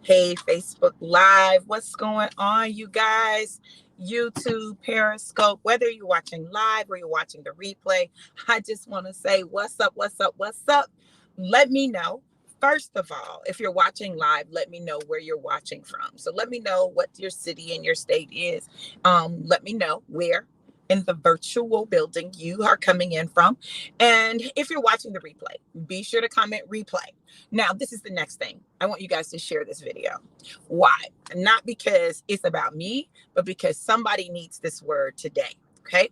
Hey, Facebook Live. What's going on, you guys? YouTube, Periscope, whether you're watching live or you're watching the replay, I just want to say, what's up, what's up, what's up? Let me know. First of all, if you're watching live, let me know where you're watching from. So let me know what your city and your state is. Let me know where in the virtual building you are coming in from. And if you're watching the replay, be sure to comment replay. Now, this is the next thing. I want you guys to share this video. Why? Not because it's about me, but because somebody needs this word today. Okay.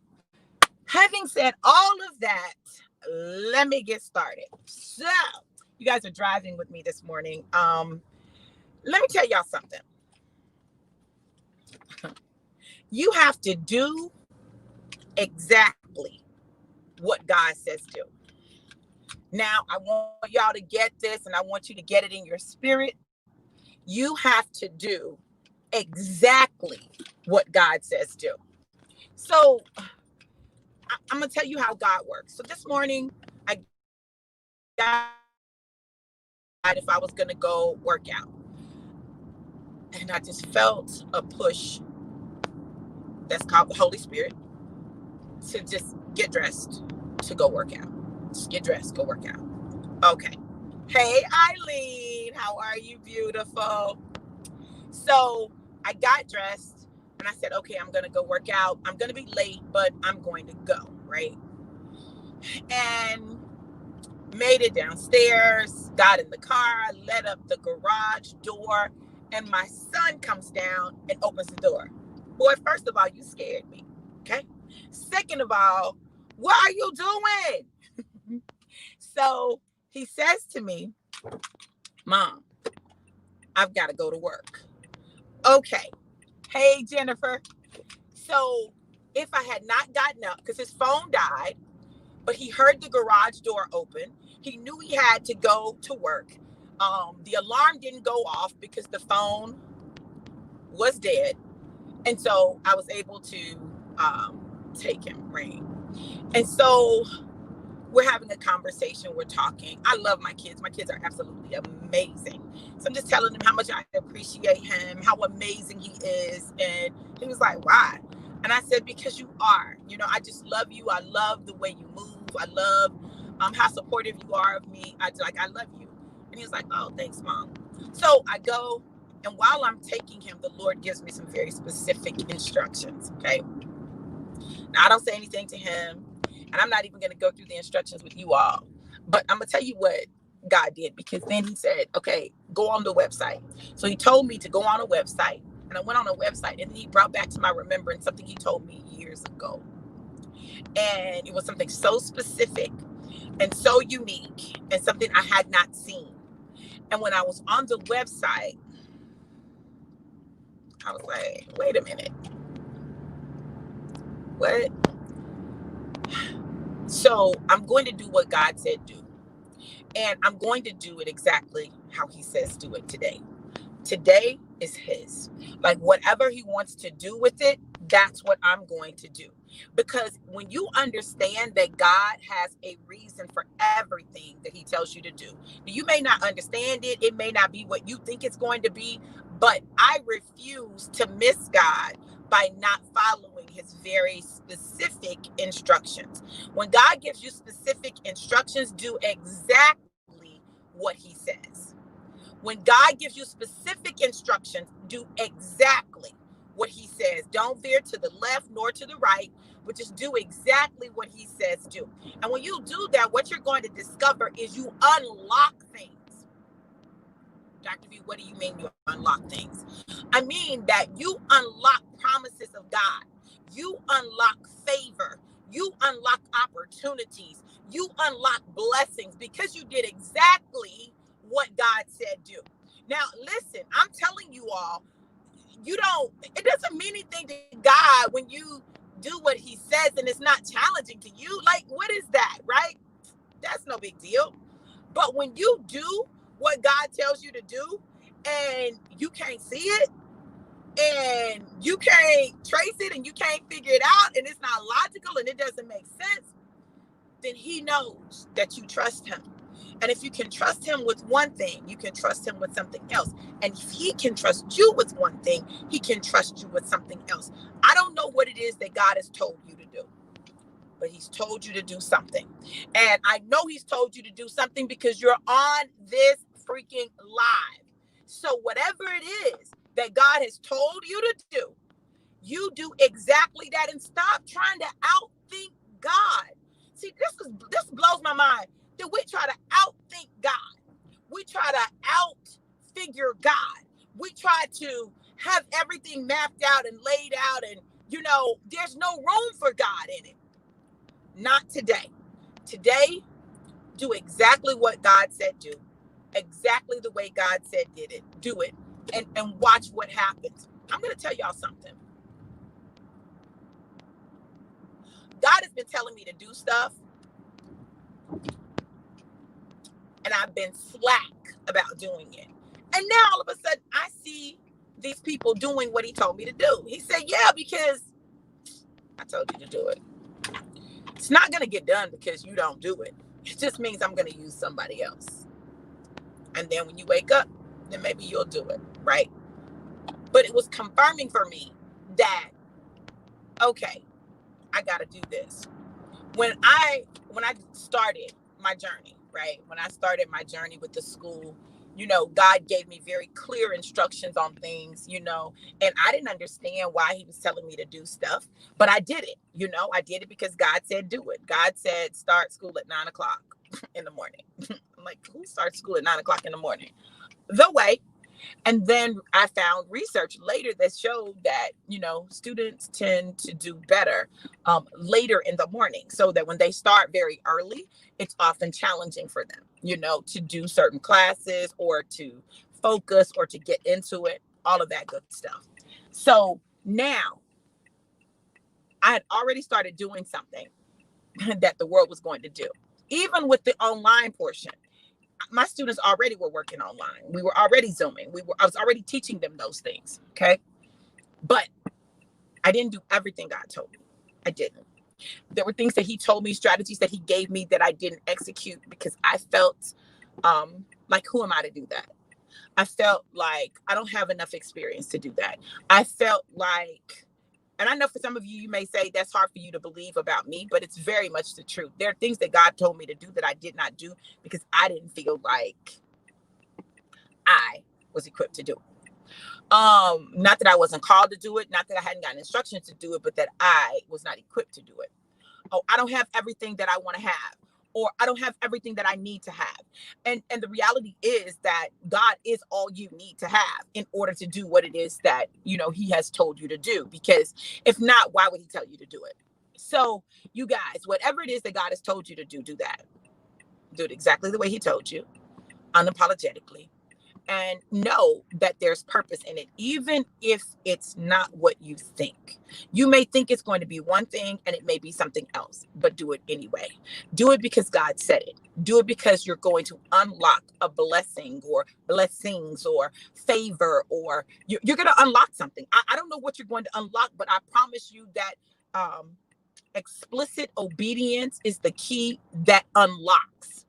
Having said all of that, let me get started. So, you guys are driving with me this morning. Let me tell y'all something. You have to do exactly what God says do. Now, I want y'all to get this, and I want you to get it in your spirit. You have to do exactly what God says do. So I'm going to tell you how God works. So this morning, I got if I was going to go work out. And I just felt a push that's called the Holy Spirit to just get dressed to go work out. Just get dressed, go work out. Okay. Hey, Eileen, how are you, beautiful? So I got dressed and I said, okay, I'm going to go work out. I'm going to be late, but I'm going to go, right? And made it downstairs, got in the car, let up the garage door, and my son comes down and opens the door. Boy, first of all, you scared me, okay? Second of all, what are you doing? So he says to me, Mom, I've got to go to work. Okay. Hey, Jennifer. So if I had not gotten up, because his phone died, but he heard the garage door open. He knew he had to go to work. The alarm didn't go off because the phone was dead. And so I was able to take him, right? And so we're having a conversation. We're talking. I love my kids. My kids are absolutely amazing. So I'm just telling him how much I appreciate him, how amazing he is. And he was like, why? And I said, because you are. I just love you. I love the way you move. I love how supportive you are of me. I love you. And he was like, oh, thanks, Mom. So I go, and while I'm taking him, the Lord gives me some very specific instructions, okay? Now, I don't say anything to him, and I'm not even going to go through the instructions with you all. But I'm going to tell you what God did, because then he said, okay, go on the website. So he told me to go on a website, and I went on a website, and he brought back to my remembrance something he told me years ago. And it was something so specific and so unique and something I had not seen. And when I was on the website, I was like, wait a minute. What? So I'm going to do what God said do. And I'm going to do it exactly how he says do it today. Today is his. Like whatever he wants to do with it, that's what I'm going to do. Because when you understand that God has a reason for everything that he tells you to do, you may not understand it. It may not be what you think it's going to be, but I refuse to miss God by not following his very specific instructions. When God gives you specific instructions, do exactly what he says. When God gives you specific instructions, do exactly what he says. Don't veer to the left nor to the right, but just do exactly what he says do. And when you do that, what you're going to discover is you unlock things. Dr. V, what do you mean you unlock things? I mean that you unlock promises of God. You unlock favor. You unlock opportunities. You unlock blessings because you did exactly what God said do. Now, listen, I'm telling you all, it doesn't mean anything to God when you do what he says and it's not challenging to you. Like, what is that, right? That's no big deal. But when you do what God tells you to do and you can't see it and you can't trace it and you can't figure it out and it's not logical and it doesn't make sense, then he knows that you trust him. And if you can trust him with one thing, you can trust him with something else. And if he can trust you with one thing, he can trust you with something else. I don't know what it is that God has told you to do, but he's told you to do something. And I know he's told you to do something because you're on this freaking live. So whatever it is that God has told you to do, you do exactly that and stop trying to outthink God. See, this blows my mind that we try to outthink God. We try to outfigure God. We try to have everything mapped out and laid out, and there's no room for God in it. Not today. Today, do exactly what God said do. Exactly the way God said did it. Do it. And watch what happens. I'm going to tell y'all something. God has been telling me to do stuff, and I've been slack about doing it. And now all of a sudden, I see these people doing what he told me to do. He said, yeah, because I told you to do it. It's not going to get done because you don't do it. It just means I'm going to use somebody else. And then when you wake up, then maybe you'll do it, right? But it was confirming for me that, okay, I got to do this. When I started my journey, right? When I started my journey with the school, God gave me very clear instructions on things, and I didn't understand why he was telling me to do stuff, but I did it, I did it because God said do it. God said start school at 9:00 in the morning. I'm like, who starts school at 9:00 in the morning? The way. And then I found research later that showed that, students tend to do better later in the morning, so that when they start very early, it's often challenging for them, to do certain classes or to focus or to get into it, all of that good stuff. So now I had already started doing something that the world was going to do, even with the online portion. My students already were working online. We were already Zooming. I was already teaching them those things. Okay. But I didn't do everything God told me. I didn't. There were things that he told me, strategies that he gave me that I didn't execute because I felt like, who am I to do that? I felt like I don't have enough experience to do that. I felt like, and I know for some of you, you may say that's hard for you to believe about me, but it's very much the truth. There are things that God told me to do that I did not do because I didn't feel like I was equipped to do it. Not that I wasn't called to do it, not that I hadn't gotten instructions to do it, but that I was not equipped to do it. Oh, I don't have everything that I want to have, or I don't have everything that I need to have. And the reality is that God is all you need to have in order to do what it is that, he has told you to do. Because if not, why would he tell you to do it? So you guys, whatever it is that God has told you to do that. Do it exactly the way he told you, unapologetically. And know that there's purpose in it, even if it's not what you think. You may think it's going to be one thing and it may be something else, but do it anyway. Do it because God said it. Do it because you're going to unlock a blessing or blessings or favor, or you're going to unlock something. I don't know what you're going to unlock, but I promise you that explicit obedience is the key that unlocks.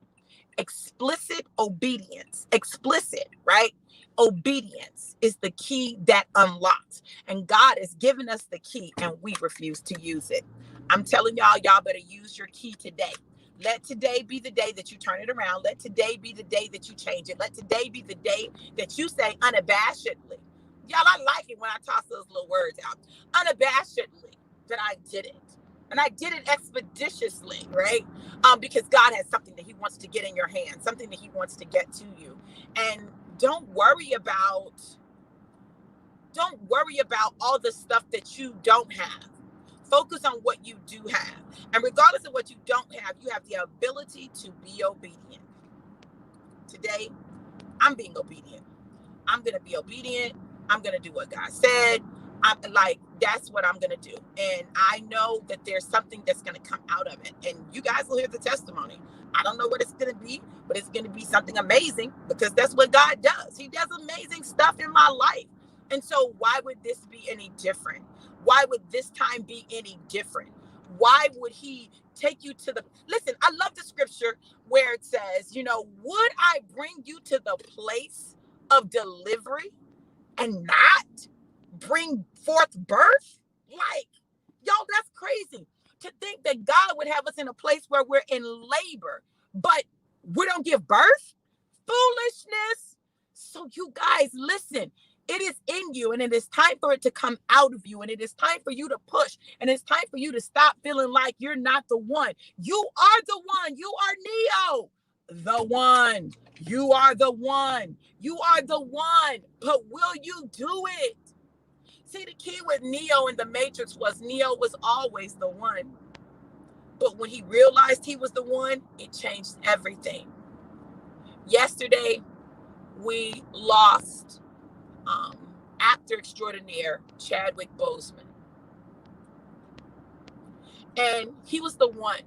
Explicit obedience, right? Obedience is the key that unlocks. And God has given us the key and we refuse to use it. I'm telling y'all better use your key today. Let today be the day that you turn it around. Let today be the day that you change it. Let today be the day that you say unabashedly. Y'all, I like it when I toss those little words out. Unabashedly that I did it. And I did it expeditiously, right? Because God has something that he wants to get in your hand, something that he wants to get to you. And don't worry about all the stuff that you don't have. Focus on what you do have. And regardless of what you don't have, you have the ability to be obedient. Today, I'm being obedient. I'm going to be obedient. I'm going to do what God said. That's what I'm going to do. And I know that there's something that's going to come out of it. And you guys will hear the testimony. I don't know what it's going to be, but it's going to be something amazing because that's what God does. He does amazing stuff in my life. And so why would this be any different? Why would this time be any different? Why would he take you to the, listen, I love the scripture where it says, would I bring you to the place of delivery and not bring forth birth? Like, y'all, that's crazy to think that God would have us in a place where we're in labor, but we don't give birth. Foolishness. So you guys, listen, it is in you, and it is time for it to come out of you, and it is time for you to push, and it's time for you to stop feeling like you're not the one. You are the one. You are Neo, the one. You are the one. You are the one. But will you do it? See, the key with Neo in the Matrix was Neo was always the one. But when he realized he was the one, it changed everything. Yesterday, we lost actor extraordinaire Chadwick Boseman. And he was the one.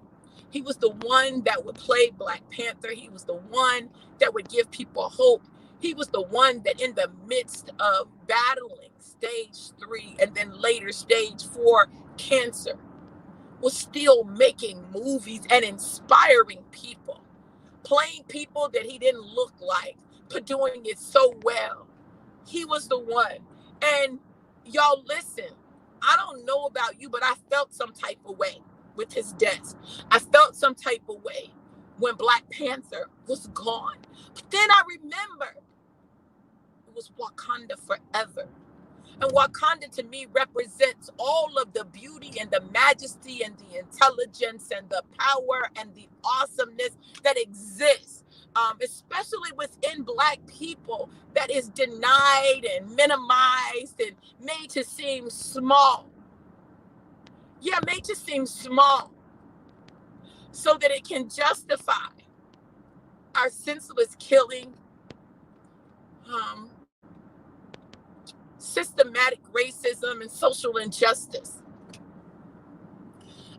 He was the one that would play Black Panther. He was the one that would give people hope. He was the one that in the midst of battling stage 3 and then later stage 4 cancer was still making movies and inspiring people, playing people that he didn't look like, but doing it so well. He was the one. And y'all, listen, I don't know about you, but I felt some type of way with his death. I felt some type of way when Black Panther was gone. But then I remembered it was Wakanda forever. And Wakanda to me represents all of the beauty and the majesty and the intelligence and the power and the awesomeness that exists, especially within Black people, that is denied and minimized and made to seem small. Yeah, made to seem small so that it can justify our senseless killing, systematic racism, and social injustice.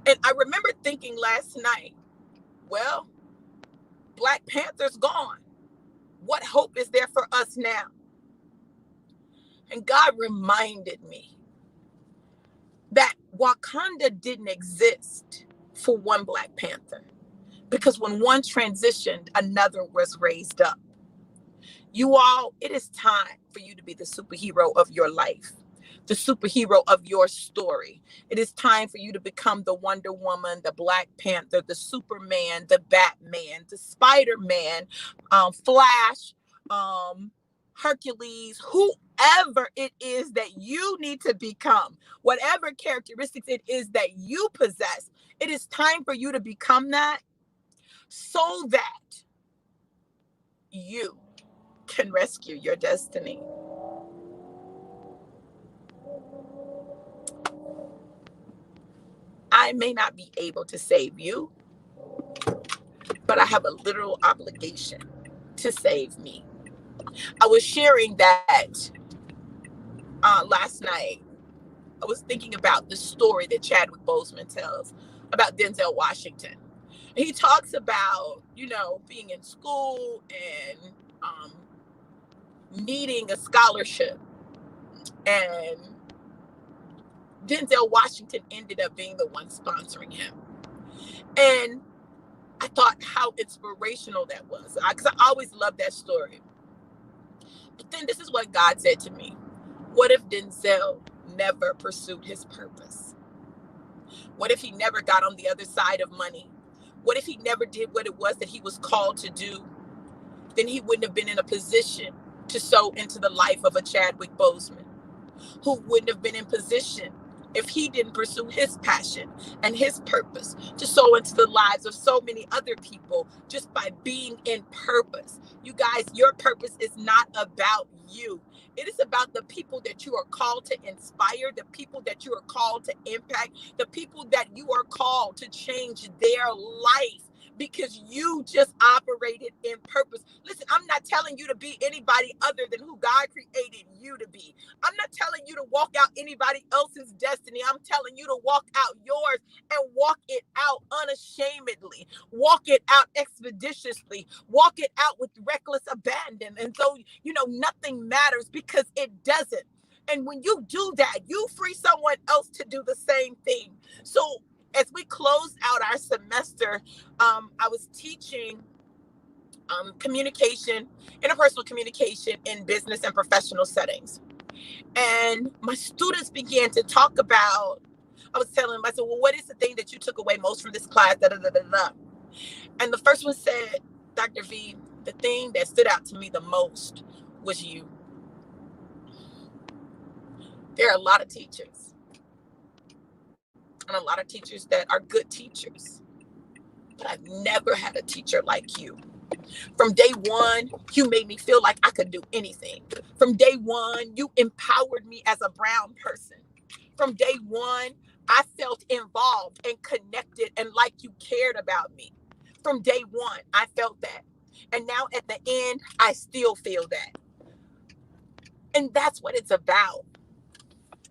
And I remember thinking last night, well, Black Panther's gone. What hope is there for us now? And God reminded me that Wakanda didn't exist for one Black Panther, because when one transitioned, another was raised up. You all, it is time for you to be the superhero of your life, the superhero of your story. It is time for you to become the Wonder Woman, the Black Panther, the Superman, the Batman, the Spider-Man, Flash, Hercules, whoever it is that you need to become, whatever characteristics it is that you possess. It is time for you to become that so that you can rescue your destiny. I may not be able to save you, but I have a literal obligation to save me. I was sharing that last night. I was thinking about the story that Chadwick Boseman tells about Denzel Washington. He talks about, being in school and needing a scholarship. And Denzel Washington ended up being the one sponsoring him. And I thought how inspirational that was, because I always loved that story. But then this is what God said to me. What if Denzel never pursued his purpose? What if he never got on the other side of money? What if he never did what it was that he was called to do? Then he wouldn't have been in a position to sow into the life of a Chadwick Boseman, who wouldn't have been in position if he didn't pursue his passion and his purpose to sow into the lives of so many other people just by being in purpose. You guys, your purpose is not about you. It is about the people that you are called to inspire, the people that you are called to impact, the people that you are called to change their life, because you just operated in purpose. Listen, I'm not telling you to be anybody other than who God created you to be. I'm not telling you to walk out anybody else's destiny. I'm telling you to walk out yours and walk it out unashamedly. Walk it out expeditiously. Walk it out with reckless abandon. And so, nothing matters, because it doesn't. And when you do that, you free someone else to do the same thing. So as we closed out our semester, I was teaching communication, interpersonal communication in business and professional settings. And my students began to talk about, I was telling them, I said, well, what is the thing that you took away most from this class? Da, da, da, da, da. And the first one said, Dr. V, the thing that stood out to me the most was you. There are a lot of teachers, and a lot of teachers that are good teachers, but I've never had a teacher like you. From day one, you made me feel like I could do anything. From day one, you empowered me as a brown person. From day one, I felt involved and connected and like you cared about me. From day one, I felt that. And now at the end, I still feel that. And that's what it's about.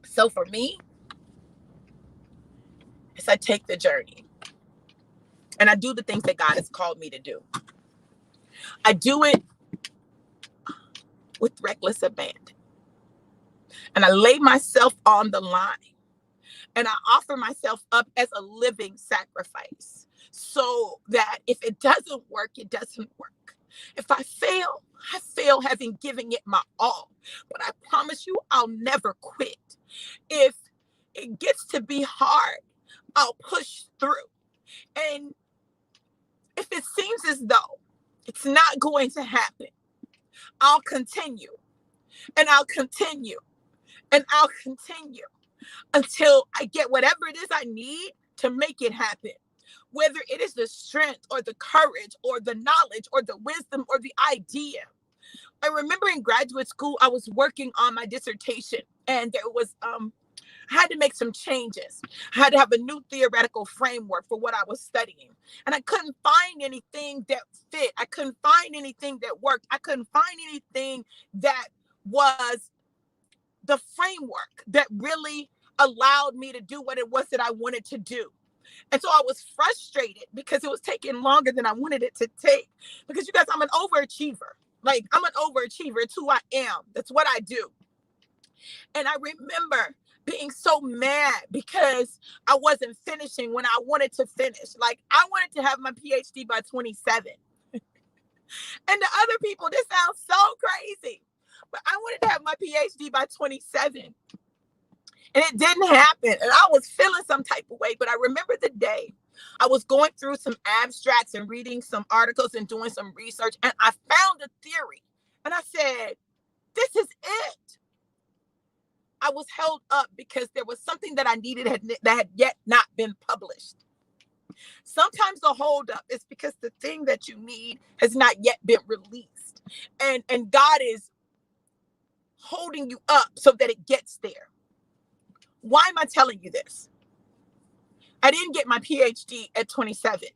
So for me, as I take the journey and I do the things that God has called me to do, I do it with reckless abandon. And I lay myself on the line and I offer myself up as a living sacrifice so that if it doesn't work, it doesn't work. If I fail having given it my all. But I promise you, I'll never quit. If it gets to be hard, I'll push through. And if it seems as though it's not going to happen, I'll continue and I'll continue and I'll continue until I get whatever it is I need to make it happen. Whether it is the strength or the courage or the knowledge or the wisdom or the idea. I remember in graduate school, I was working on my dissertation and there was, I had to make some changes. I had to have a new theoretical framework for what I was studying. And I couldn't find anything that fit. I couldn't find anything that worked. I couldn't find anything that was the framework that really allowed me to do what it was that I wanted to do. And so I was frustrated because it was taking longer than I wanted it to take. Because you guys, I'm an overachiever. Like, I'm an overachiever. It's who I am. That's what I do. And I remember being so mad because I wasn't finishing when I wanted to finish. Like, I wanted to have my PhD by 27. And the other people, this sounds so crazy, but I wanted to have my PhD by 27. And it didn't happen. And I was feeling some type of way. But I remember the day I was going through some abstracts and reading some articles and doing some research. And I found a theory. And I said, this is it. I was held up because there was something that I needed that had yet not been published. Sometimes the holdup is because the thing that you need has not yet been released. And God is holding you up so that it gets there. Why am I telling you this? I didn't get my PhD at 27.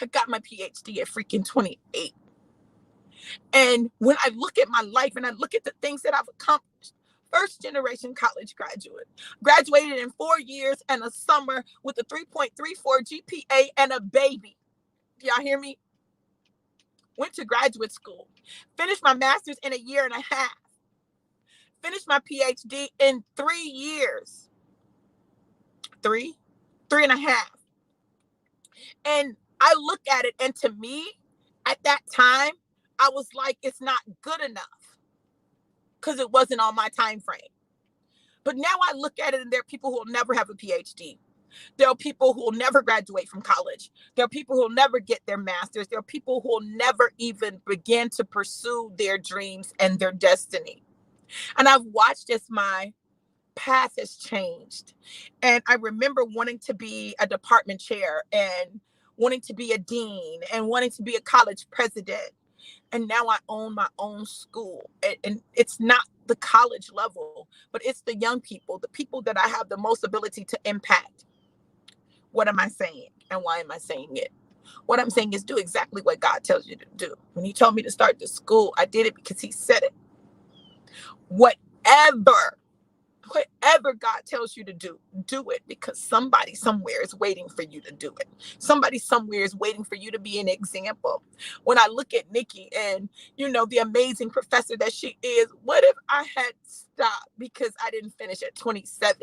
I got my PhD at freaking 28. And when I look at my life and I look at the things that I've accomplished, first generation college graduate, graduated in 4 years and a summer with a 3.34 GPA and a baby. Do y'all hear me? Went to graduate school, finished my master's in 1.5 years. Finished my PhD in 3 years. 3.5. And I look at it, and to me, at that time, I was like, it's not good enough because it wasn't on my time frame. But now I look at it, and there are people who will never have a PhD. There are people who will never graduate from college. There are people who will never get their masters. There are people who will never even begin to pursue their dreams and their destiny. And I've watched as my path has changed. And I remember wanting to be a department chair and wanting to be a dean and wanting to be a college president. And now I own my own school. And it's not the college level, but it's the young people, the people that I have the most ability to impact. What am I saying? And why am I saying it? What I'm saying is do exactly what God tells you to do. When he told me to start the school, I did it because he said it. Whatever God tells you to do it because somebody somewhere is waiting for you to do it. Somebody somewhere is waiting for you to be an example. When I look at Nikki and, the amazing professor that she is, what if I had stop because I didn't finish at 27.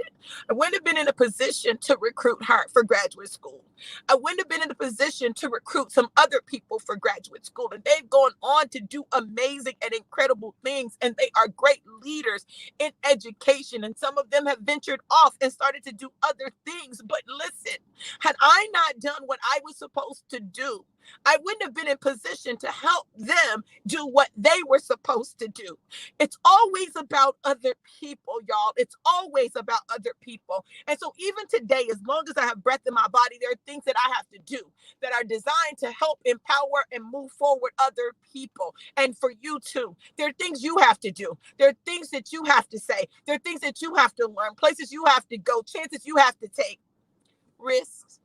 I wouldn't have been in a position to recruit her for graduate school. I wouldn't have been in a position to recruit some other people for graduate school. And they've gone on to do amazing and incredible things. And they are great leaders in education. And some of them have ventured off and started to do other things. But listen, had I not done what I was supposed to do, I wouldn't have been in position to help them do what they were supposed to do. It's always about other people, y'all. It's always about other people. And so even today, as long as I have breath in my body, there are things that I have to do that are designed to help empower and move forward other people. And for you too, there are things you have to do. There are things that you have to say. There are things that you have to learn, places you have to go, chances you have to take, risks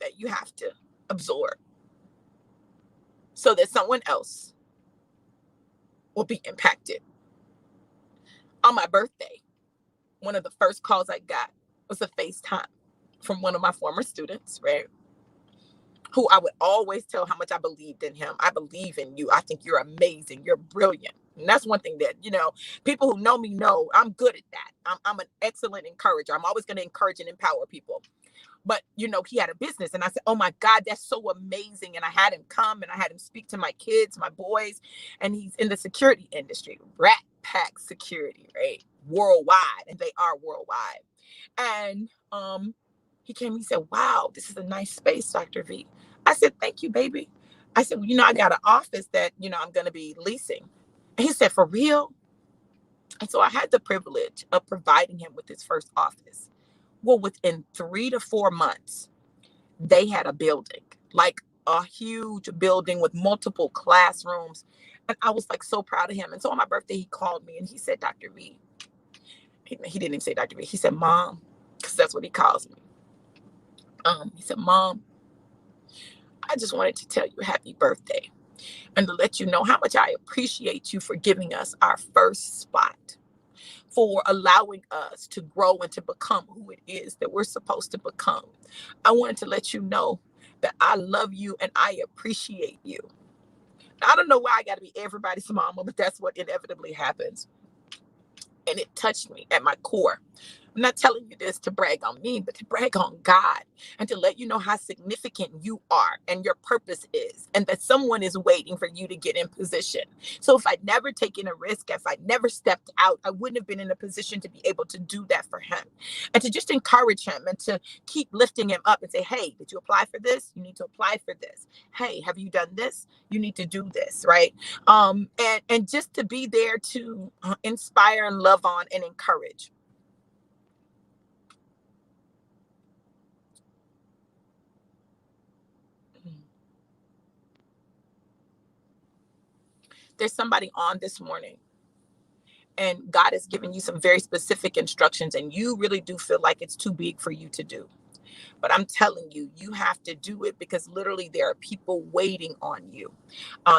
that you have to absorb so that someone else will be impacted. On my birthday, one of the first calls I got was a FaceTime from one of my former students, right? Who I would always tell how much I believed in him. I believe in you. I think you're amazing. You're brilliant. And that's one thing that, people who know me know I'm good at that. I'm an excellent encourager. I'm always going to encourage and empower people. But, he had a business. And I said, oh, my God, that's so amazing. And I had him come and I had him speak to my kids, my boys. And he's in the security industry, Rat Pack security, right? Worldwide. And they are worldwide. And he came, he said, wow, this is a nice space, Dr. V. I said, thank you, baby. I said, well, I got an office that, I'm going to be leasing. And he said, for real? And so I had the privilege of providing him with his first office. Well, within 3 to 4 months, they had a building, like a huge building with multiple classrooms. And I was like so proud of him. And so on my birthday, he called me and he said, Dr. V. He didn't even say Dr. V. He said, Mom, because that's what he calls me. He said, Mom, I just wanted to tell you happy birthday and to let you know how much I appreciate you for giving us our first spot, for allowing us to grow and to become who it is that we're supposed to become. I wanted to let you know that I love you and I appreciate you. I don't know why I got to be everybody's mama, but that's what inevitably happens. And it touched me at my core. I'm not telling you this to brag on me, but to brag on God and to let you know how significant you are and your purpose is, and that someone is waiting for you to get in position. So if I'd never taken a risk, if I'd never stepped out, I wouldn't have been in a position to be able to do that for him, and to just encourage him and to keep lifting him up and say, hey, did you apply for this? You need to apply for this. Hey, have you done this? You need to do this, right? And just to be there to inspire and love on and encourage. There's somebody on this morning and God has given you some very specific instructions and you really do feel like it's too big for you to do. But I'm telling you, you have to do it because literally there are people waiting on you.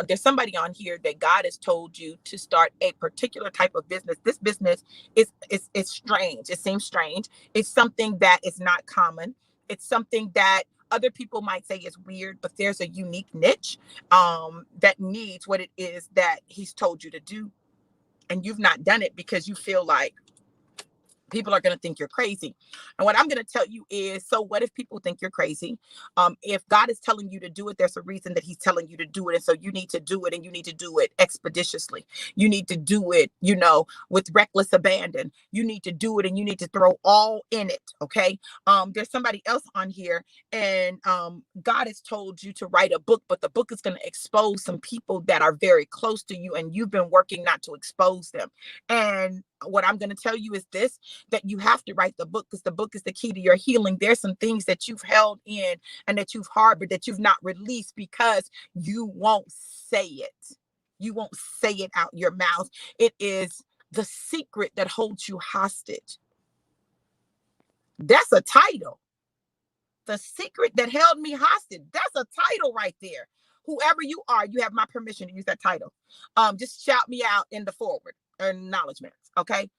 There's somebody on here that God has told you to start a particular type of business. This business is strange. It seems strange. It's something that is not common. It's something that other people might say is weird, but there's a unique niche that needs what it is that he's told you to do. And you've not done it because you feel like people are going to think you're crazy. And what I'm going to tell you is, so what if people think you're crazy? If God is telling you to do it, there's a reason that he's telling you to do it. And so you need to do it, and you need to do it expeditiously. You need to do it, with reckless abandon. You need to do it and you need to throw all in it. Okay. There's somebody else on here and God has told you to write a book, but the book is going to expose some people that are very close to you and you've been working not to expose them. And what I'm going to tell you is this, that you have to write the book because the book is the key to your healing. There's some things that you've held in and that you've harbored that you've not released because you won't say it. You won't say it out your mouth. It is the secret that holds you hostage. That's a title. The secret that held me hostage. That's a title right there. Whoever you are, you have my permission to use that title. Just shout me out in the forward acknowledgments. Okay.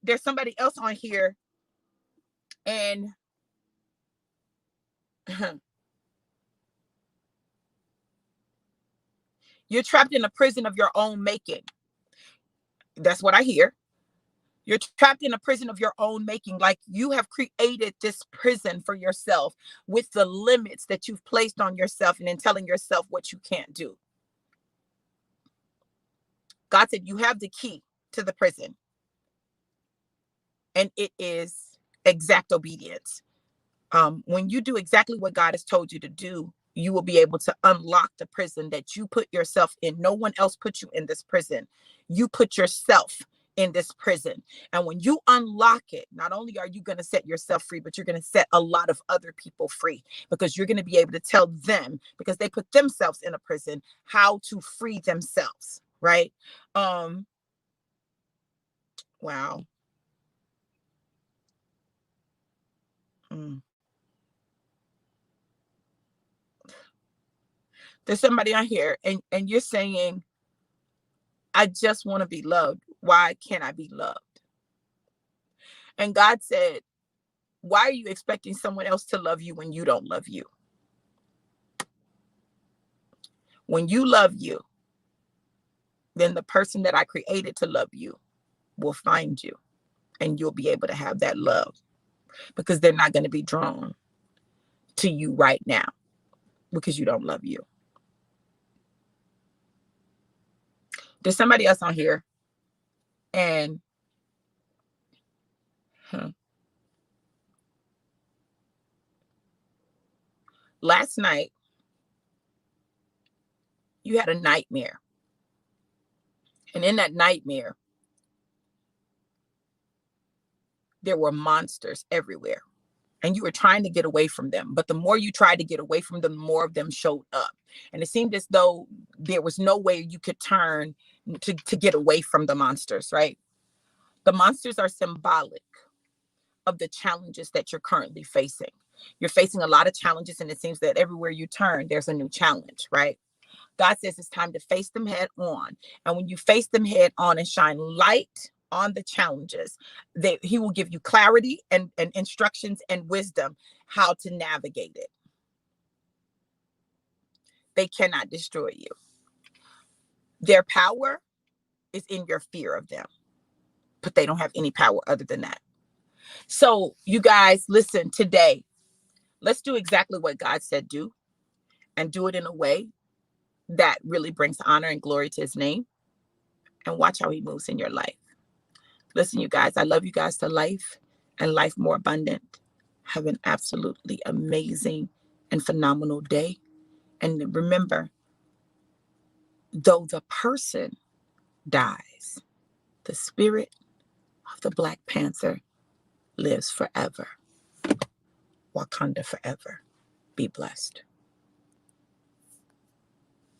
There's somebody else on here and you're trapped in a prison of your own making. That's what I hear. You're trapped in a prison of your own making, like you have created this prison for yourself with the limits that you've placed on yourself and in telling yourself what you can't do. God said you have the key to the prison, and it is exact obedience. When you do exactly what God has told you to do, you will be able to unlock the prison that you put yourself in. No one else put you in this prison. You put yourself in this prison. And when you unlock it, not only are you going to set yourself free, but you're going to set a lot of other people free, because you're going to be able to tell them, because they put themselves in a prison, how to free themselves. Right? Wow. Mm. There's somebody on here and you're saying, I just want to be loved. Why can't I be loved? And God said, why are you expecting someone else to love you when you don't love you? When you love you, then the person that I created to love you will find you, and you'll be able to have that love, because they're not going to be drawn to you right now because you don't love you. There's somebody else on here, and last night you had a nightmare. And in that nightmare, there were monsters everywhere. And you were trying to get away from them. But the more you tried to get away from them, the more of them showed up. And it seemed as though there was no way you could turn to get away from the monsters, right? The monsters are symbolic of the challenges that you're currently facing. You're facing a lot of challenges, and it seems that everywhere you turn, there's a new challenge, right? God says it's time to face them head on. And when you face them head on and shine light on the challenges, he will give you clarity and instructions and wisdom how to navigate it. They cannot destroy you. Their power is in your fear of them, but they don't have any power other than that. So you guys, listen, today, let's do exactly what God said do, and do it in a way that really brings honor and glory to his name, and watch how he moves in your life. Listen, you guys, I love you guys to life and life more abundant. Have an absolutely amazing and phenomenal day. And remember, though the person dies, the spirit of the Black Panther lives forever. Wakanda forever. Be blessed.